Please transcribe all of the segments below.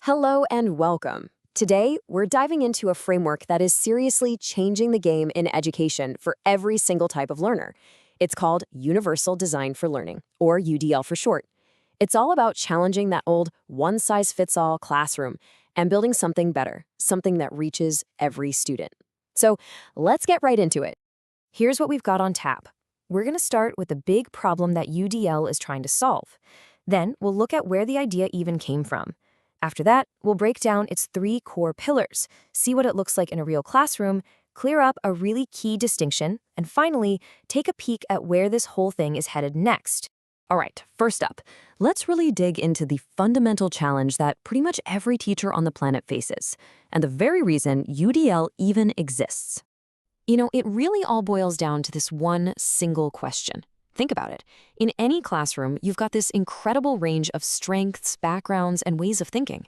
Hello and welcome. Today, we're diving into a framework that is seriously changing the game in education for every single type of learner. It's called Universal Design for Learning, or UDL for short. It's all about challenging that old one-size-fits-all classroom and building something better, something that reaches every student. So let's get right into it. Here's what we've got on tap. We're going to start with the big problem that UDL is trying to solve. Then we'll look at where the idea even came from. After that, we'll break down its three core pillars, see what it looks like in a real classroom, clear up a really key distinction, and finally, take a peek at where this whole thing is headed next. All right, first up, let's really dig into the fundamental challenge that pretty much every teacher on the planet faces, and the very reason UDL even exists. It really all boils down to this one single question. Think about it. In any classroom, you've got this incredible range of strengths, backgrounds, and ways of thinking.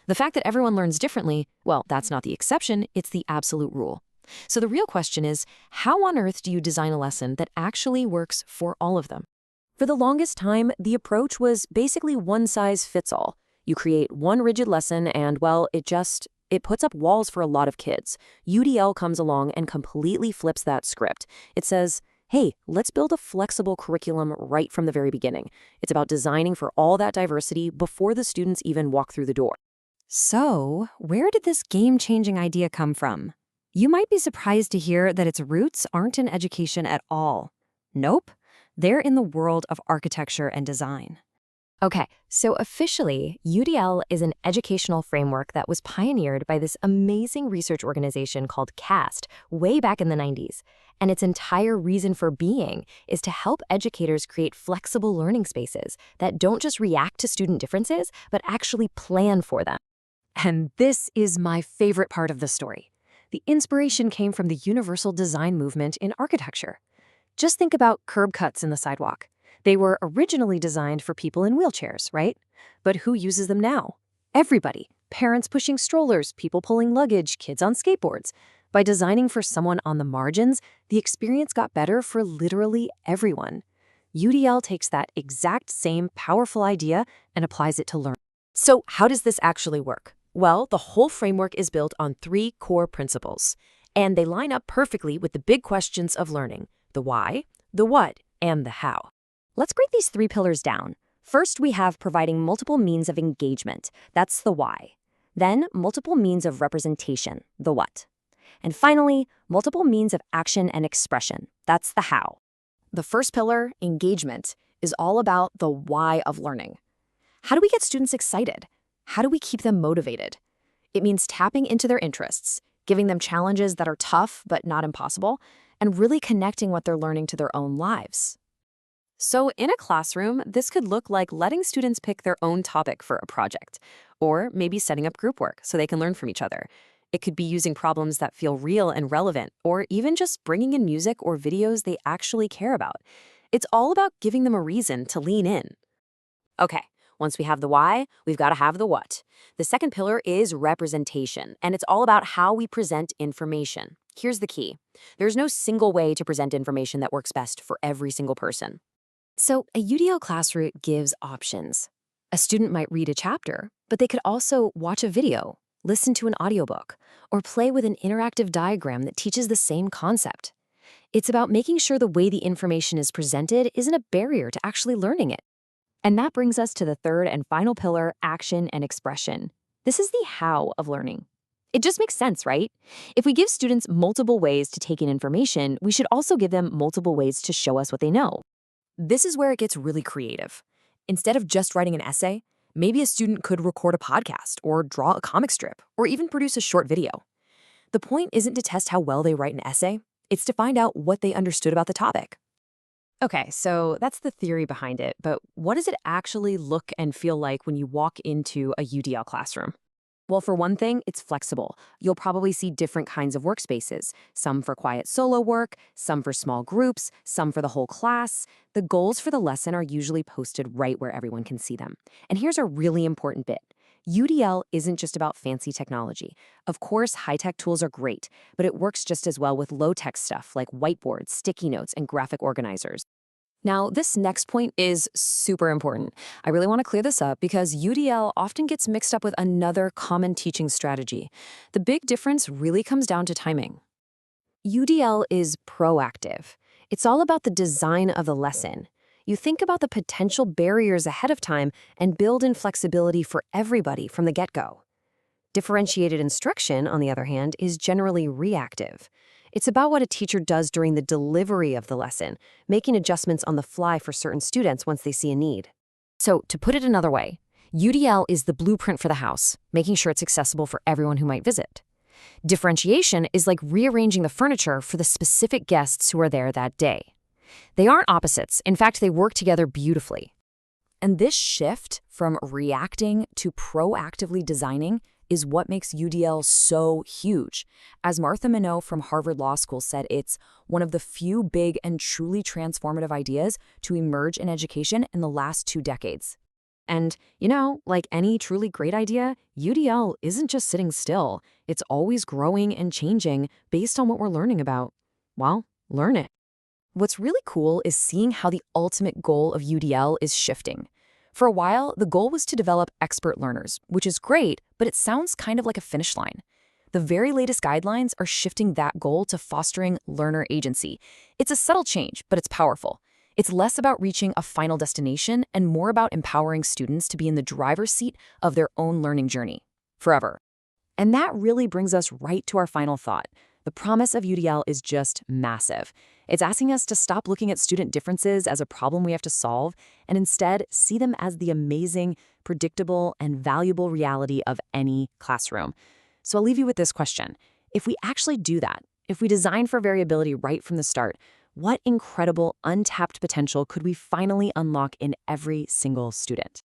The fact that everyone learns differently, well, that's not the exception, it's the absolute rule. So the real question is, how on earth do you design a lesson that actually works for all of them? For the longest time, the approach was basically one size fits all. You create one rigid lesson and, well, it puts up walls for a lot of kids. UDL comes along and completely flips that script. It says, hey, let's build a flexible curriculum right from the very beginning. It's about designing for all that diversity before the students even walk through the door. So, where did this game-changing idea come from? You might be surprised to hear that its roots aren't in education at all. Nope, they're in the world of architecture and design. Okay, so officially, UDL is an educational framework that was pioneered by this amazing research organization called CAST way back in the 90s. And its entire reason for being is to help educators create flexible learning spaces that don't just react to student differences, but actually plan for them. And this is my favorite part of the story. The inspiration came from the universal design movement in architecture. Just think about curb cuts in the sidewalk. They were originally designed for people in wheelchairs, right? But who uses them now? Everybody. Parents pushing strollers, people pulling luggage, kids on skateboards. By designing for someone on the margins, the experience got better for literally everyone. UDL takes that exact same powerful idea and applies it to learning. So how does this actually work? Well, the whole framework is built on three core principles, and they line up perfectly with the big questions of learning: the why, the what, and the how. Let's break these three pillars down. First, we have providing multiple means of engagement. That's the why. Then, multiple means of representation, the what. And finally, multiple means of action and expression. That's the how. The first pillar, engagement, is all about the why of learning. How do we get students excited? How do we keep them motivated? It means tapping into their interests, giving them challenges that are tough but not impossible, and really connecting what they're learning to their own lives. So in a classroom, this could look like letting students pick their own topic for a project, or maybe setting up group work so they can learn from each other. It could be using problems that feel real and relevant, or even just bringing in music or videos they actually care about. It's all about giving them a reason to lean in. Okay, once we have the why, we've got to have the what. The second pillar is representation, and it's all about how we present information. Here's the key. There's no single way to present information that works best for every single person. So a UDL classroom gives options. A student might read a chapter, but they could also watch a video, listen to an audiobook, or play with an interactive diagram that teaches the same concept. It's about making sure the way the information is presented isn't a barrier to actually learning it. And that brings us to the third and final pillar, action and expression. This is the how of learning. It just makes sense, right? If we give students multiple ways to take in information, we should also give them multiple ways to show us what they know. This is where it gets really creative. Instead of just writing an essay, maybe a student could record a podcast or draw a comic strip or even produce a short video. The point isn't to test how well they write an essay, it's to find out what they understood about the topic. Okay, so that's the theory behind it, but what does it actually look and feel like when you walk into a UDL classroom? Well, for one thing, it's flexible. You'll probably see different kinds of workspaces, some for quiet solo work, some for small groups, some for the whole class. The goals for the lesson are usually posted right where everyone can see them. And here's a really important bit. UDL isn't just about fancy technology. Of course, high-tech tools are great, but it works just as well with low-tech stuff like whiteboards, sticky notes, and graphic organizers. Now, this next point is super important. I really want to clear this up because UDL often gets mixed up with another common teaching strategy. The big difference really comes down to timing. UDL is proactive. It's all about the design of the lesson. You think about the potential barriers ahead of time and build in flexibility for everybody from the get-go. Differentiated instruction, on the other hand, is generally reactive. It's about what a teacher does during the delivery of the lesson, making adjustments on the fly for certain students once they see a need. So, to put it another way, UDL is the blueprint for the house, making sure it's accessible for everyone who might visit. Differentiation is like rearranging the furniture for the specific guests who are there that day. They aren't opposites. In fact, they work together beautifully. And this shift from reacting to proactively designing is what makes UDL so huge. As Martha Minow from Harvard Law School said, it's one of the few big and truly transformative ideas to emerge in education in the last 2 decades. And, like any truly great idea, UDL isn't just sitting still. It's always growing and changing based on what we're learning about. Well, learn it. What's really cool is seeing how the ultimate goal of UDL is shifting. For a while, the goal was to develop expert learners, which is great, but it sounds kind of like a finish line. The very latest guidelines are shifting that goal to fostering learner agency. It's a subtle change, but it's powerful. It's less about reaching a final destination and more about empowering students to be in the driver's seat of their own learning journey, forever. And that really brings us right to our final thought. The promise of UDL is just massive. It's asking us to stop looking at student differences as a problem we have to solve and instead see them as the amazing, predictable, and valuable reality of any classroom. So I'll leave you with this question. If we actually do that, if we design for variability right from the start, what incredible untapped potential could we finally unlock in every single student?